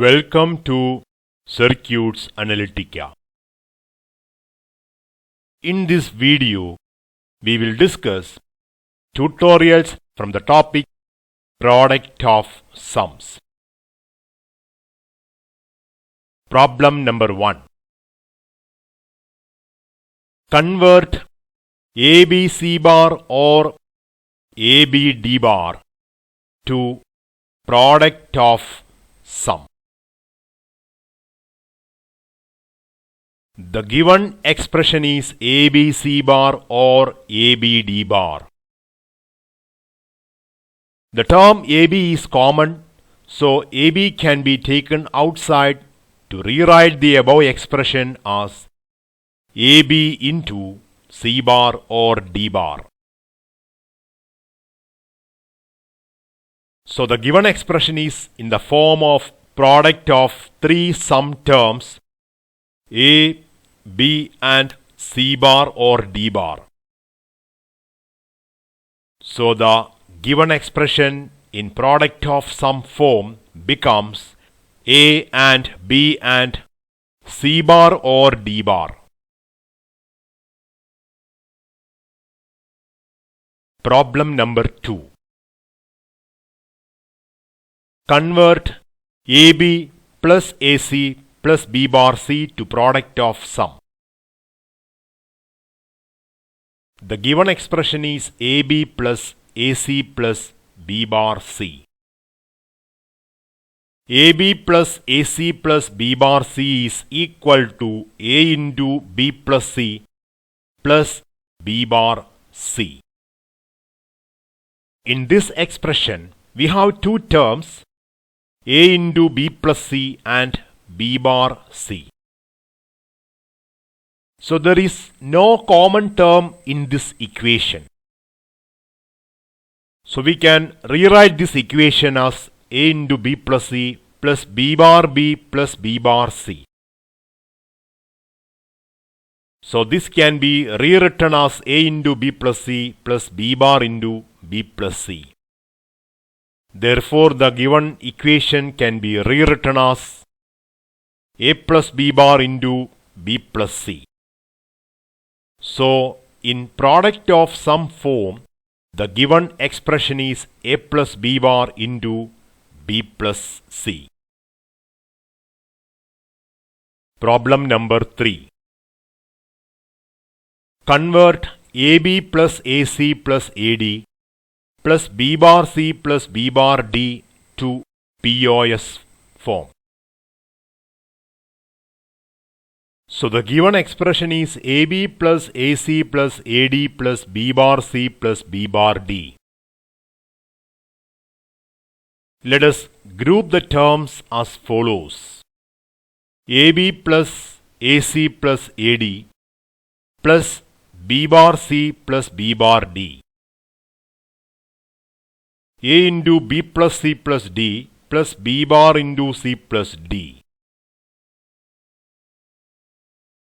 Welcome to Circuits Analytica. In this video, we will discuss tutorials from the topic Product of Sums. Problem number 1. Convert ABC bar or ABD bar to product of sum. The given expression is ABC bar or ABD bar. The term AB is common, so AB can be taken outside to rewrite the above expression as AB into C bar or D bar. So the given expression is in the form of product of three sum terms A, B and C bar or D bar. So the given expression in product of sum form becomes A and B and C bar or D bar. Problem number 2. Convert AB plus AC plus B bar C to product of sum. The given expression is AB plus AC plus B bar C. AB plus AC plus B bar C is equal to A into B plus C plus B bar C. In this expression, we have two terms, A into B plus C and B bar C. So there is no common term in this equation. So we can rewrite this equation as A into B plus C plus B bar B plus B bar C. So this can be rewritten as A into B plus C plus B bar into B plus C. Therefore, the given equation can be rewritten as A plus B bar into B plus C. So, in product of sum form, the given expression is A plus B bar into B plus C. Problem number 3. Convert AB plus AC plus AD plus B bar C plus B bar D to POS form. So the given expression is AB plus AC plus AD plus B bar C plus B bar D. Let us group the terms as follows. AB plus AC plus AD plus B bar C plus B bar D. A into B plus C plus D plus B bar into C plus D.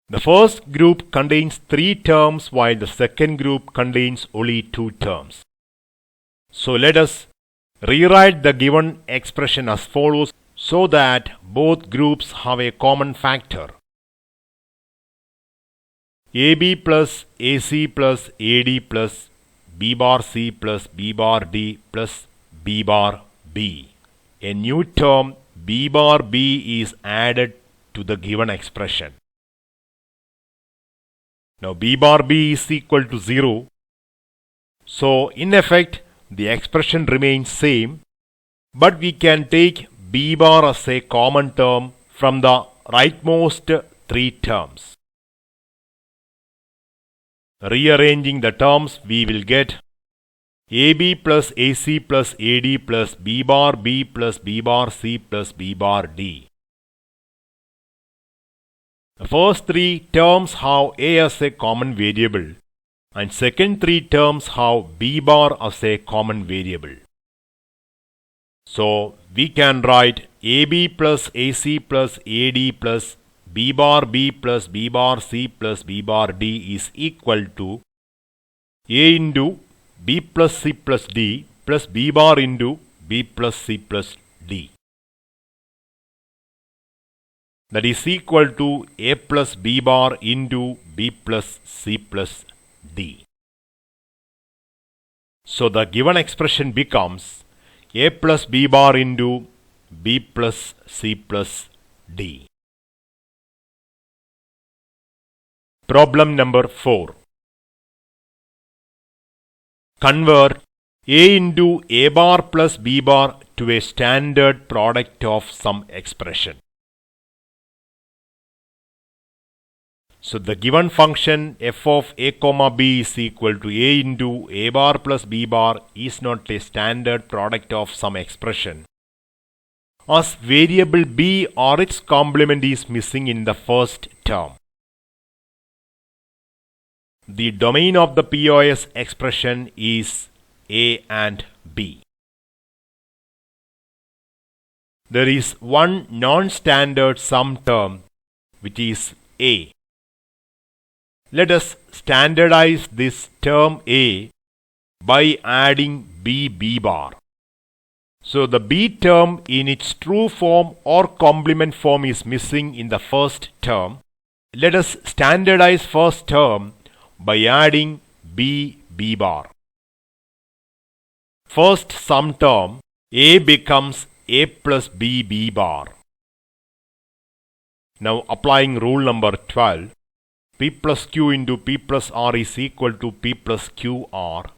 The first group contains 3 terms while the second group contains only 2 terms. So let us rewrite the given expression as follows so that both groups have a common factor. AB plus AC plus AD plus B bar C plus B bar D plus B bar B. A new term B bar B is added to the given expression. Now B bar B is equal to 0. So in effect, the expression remains same, but we can take B bar as a common term from the rightmost 3 terms. Rearranging the terms, we will get AB plus AC plus AD plus B bar B plus B bar C plus B bar D. The first 3 terms have A as a common variable and second 3 terms have B bar as a common variable. So we can write AB plus AC plus AD plus B bar B plus B bar C plus B bar D is equal to A into B plus C plus D plus B bar into B plus C plus D. that is equal to a plus b bar into b plus c plus d. So the given expression becomes a plus b bar into b plus c plus d. Problem number 4. Convert a into a bar plus b bar to a standard product of some expression. So the given function f of a comma b is equal to a into a bar plus b bar is not a standard product of some expression, as variable b or its complement is missing in the first term. The domain of the POS expression is a and b. There is one non-standard sum term which is a. Let us standardize this term a by adding b bar. So the b term in its true form or complement form is missing in the first term. Let us standardize first term by adding b bar. First sum term a becomes a plus b bar. Now applying rule number 12, p plus q into p plus r is equal to p plus qr.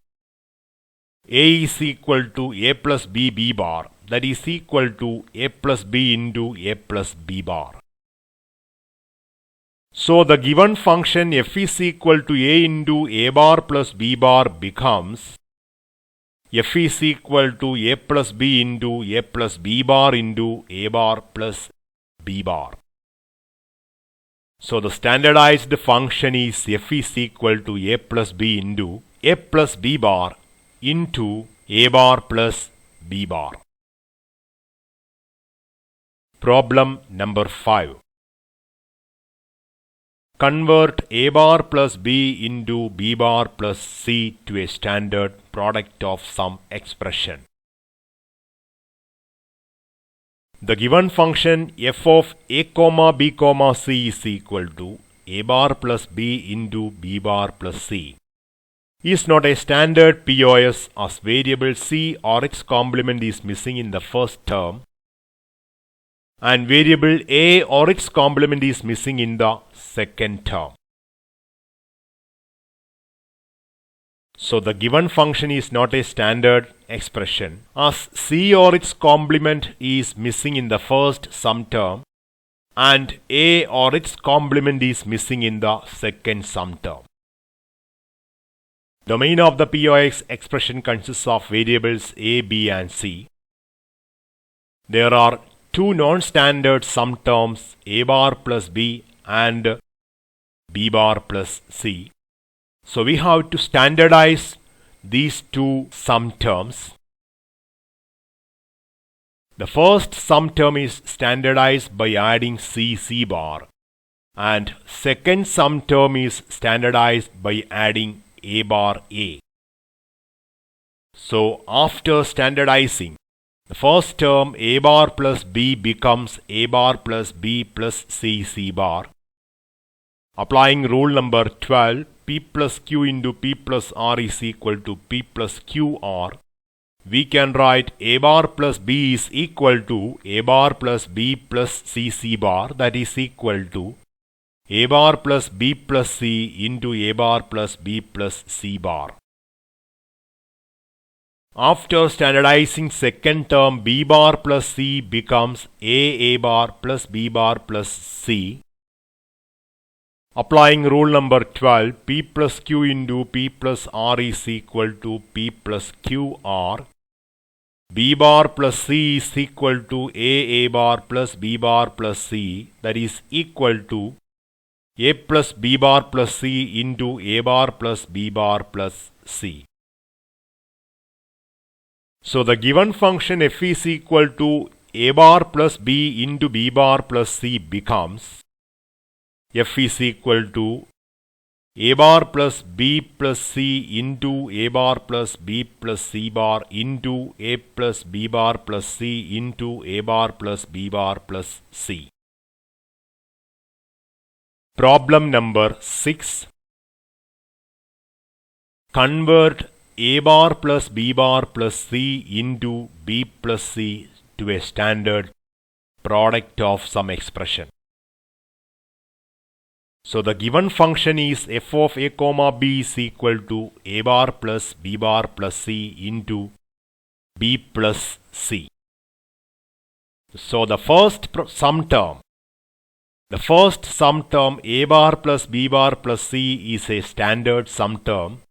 A is equal to a plus b bar, that is equal to a plus b into a plus b bar. So the given function f is equal to a into a bar plus b bar becomes f is equal to a plus b into a plus b bar into a bar plus b bar. So the standardized function is f is equal to a plus b into a plus b bar into a bar plus b bar. Problem number 5. Convert a bar plus b into b bar plus c to a standard product of some expression. The given function f of a comma b comma c is equal to a bar plus b into b bar plus c is not a standard POS, as variable c or its complement is missing in the first term and variable a or its complement is missing in the second term. So the given function is not a standard expression, as c or its complement is missing in the first sum term and a or its complement is missing in the second sum term. Domain of the POS expression consists of variables a, b and c. There are two non-standard sum terms a bar plus b and b bar plus c. So we have to standardize these two sum terms. The first sum term is standardized by adding c bar and second sum term is standardized by adding a bar a. So after standardizing, the first term a bar plus b becomes a bar plus b plus c bar. Applying rule number 12, p plus q into p plus r is equal to p plus qr. We can write a bar plus b is equal to a bar plus b plus c bar, that is equal to a bar plus b plus c into a bar plus b plus c bar. After standardizing second term, b bar plus c becomes a bar plus b bar plus c. Applying rule number 12, p plus q into p plus r is equal to p plus qr. B bar plus c is equal to a bar plus b bar plus c, that is equal to a plus b bar plus c into a bar plus b bar plus c. So the given function f is equal to a bar plus b into b bar plus c becomes f is equal to a bar plus b plus c into a bar plus b plus c bar into a plus b bar plus c into a bar plus b bar plus c. Problem number 6. Convert a bar plus b bar plus c into b plus c to a standard product of some expression. So the given function is f of a comma b is equal to a bar plus b bar plus c into b plus c. So the first sum term a bar plus b bar plus c is a standard sum term,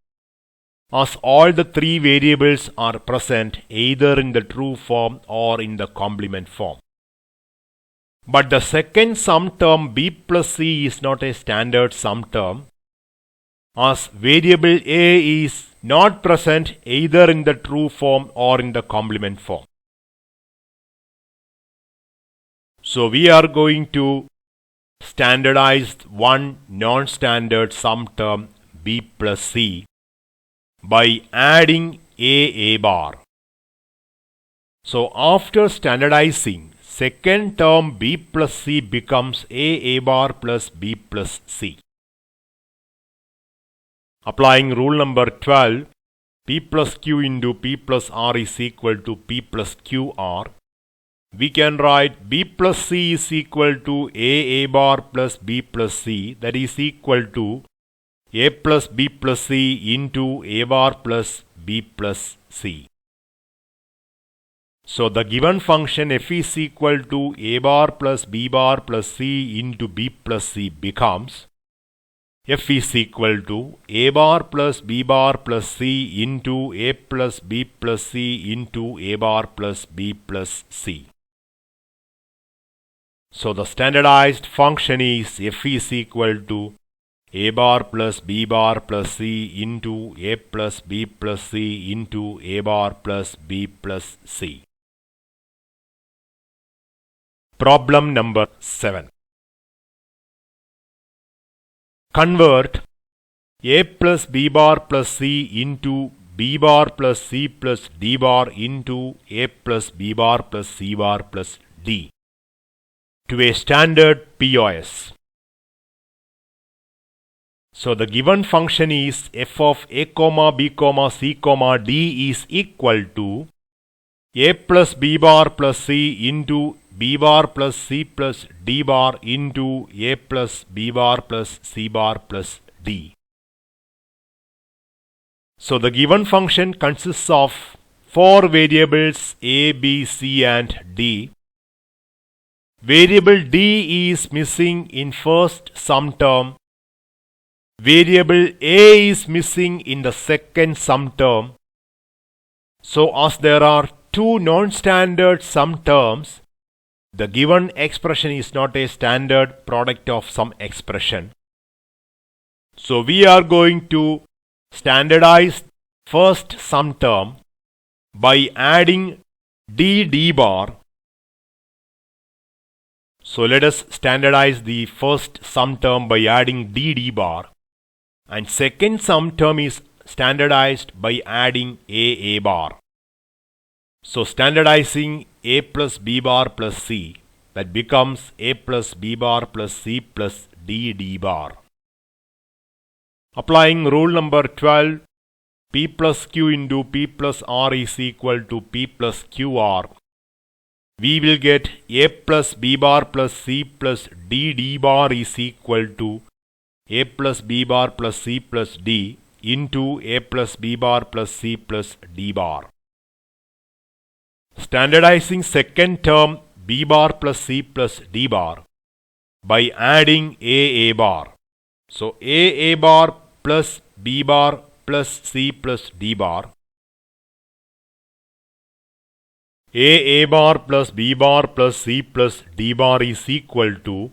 as all the three variables are present either in the true form or in the complement form. But the second sum term b plus c is not a standard sum term, as variable a is not present either in the true form or in the complement form. So we are going to standardize one non-standard sum term b plus c by adding a bar. So after standardizing, second term b plus c becomes a bar plus b plus c. Applying rule number 12, p plus q into p plus r is equal to p plus qr. We can write b plus c is equal to a bar plus b plus c, that is equal to a plus b plus c into a bar plus b plus c. So the given function f is equal to a bar plus b bar plus c into b plus c becomes f is equal to a bar plus b bar plus c into a plus b plus c into a bar plus b plus c. So the standardized function is f is equal to a bar plus b bar plus c into a plus b plus c into a bar plus b plus c. Problem number 7. Convert a plus b bar plus c into b bar plus c plus d bar into a plus b bar plus c bar plus d to a standard POS. So the given function is f of a comma b comma c comma d is equal to a plus b bar plus c into b bar plus c plus d bar into a plus b bar plus c bar plus d. So the given function consists of four variables a, b, c and d. Variable d is missing in first sum term. Variable a is missing in the second sum term. So as there are two non-standard sum terms, the given expression is not a standard product of some expression. So we are going to standardize first sum term by adding d bar. So let us standardize the first sum term by adding d bar, and second sum term is standardized by adding a bar. So standardizing a plus b bar plus c, that becomes a plus b bar plus c plus d bar. Applying rule number 12, p plus q into p plus r is equal to p plus qr. We will get a plus b bar plus c plus d bar is equal to a plus b bar plus c plus d into a plus b bar plus c plus d bar. Standardizing second term b bar plus c plus d bar by adding a bar. So a bar plus b bar plus c plus d bar. A bar plus b bar plus c plus d bar is equal to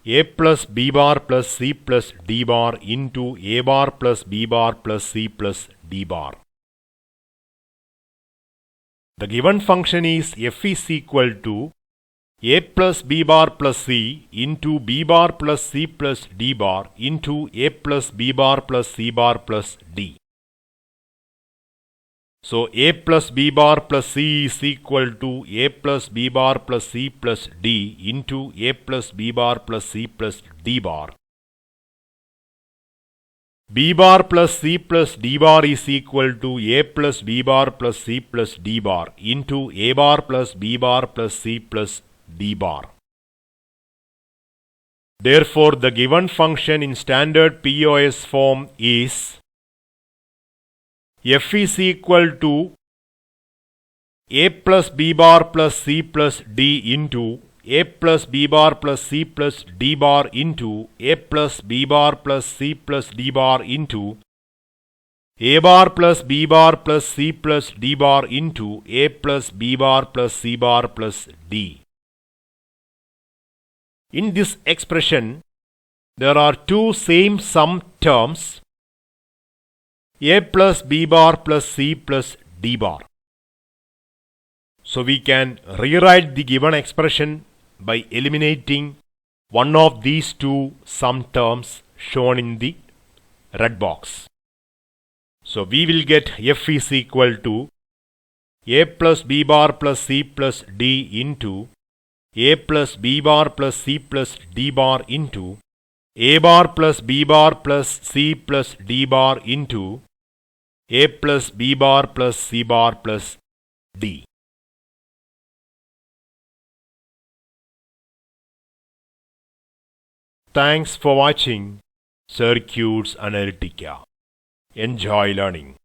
a plus b bar plus c plus d bar into a bar plus b bar plus c plus d bar. The given function is f is equal to a plus b bar plus c into b bar plus c plus d bar into a plus b bar plus c bar plus d. So a plus b bar plus c is equal to a plus b bar plus c plus d into a plus b bar plus c plus d bar. B bar plus C plus D bar is equal to A plus B bar plus C plus D bar into A bar plus B bar plus C plus D bar. Therefore, the given function in standard POS form is F is equal to A plus B bar plus C plus D into A plus B bar plus C plus D bar into A plus B bar plus C plus D bar into A bar plus B bar plus C plus D bar into A plus B bar plus C bar plus D. In this expression, there are two same sum terms, A plus B bar plus C plus D bar. So we can rewrite the given expression by eliminating one of these two sum terms shown in the red box. So we will get F is equal to A plus B bar plus C plus D into A plus B bar plus C plus D bar into A bar plus B bar plus C plus D bar into A plus B bar plus C bar plus D. Thanks for watching Circuits Analytica. Enjoy learning.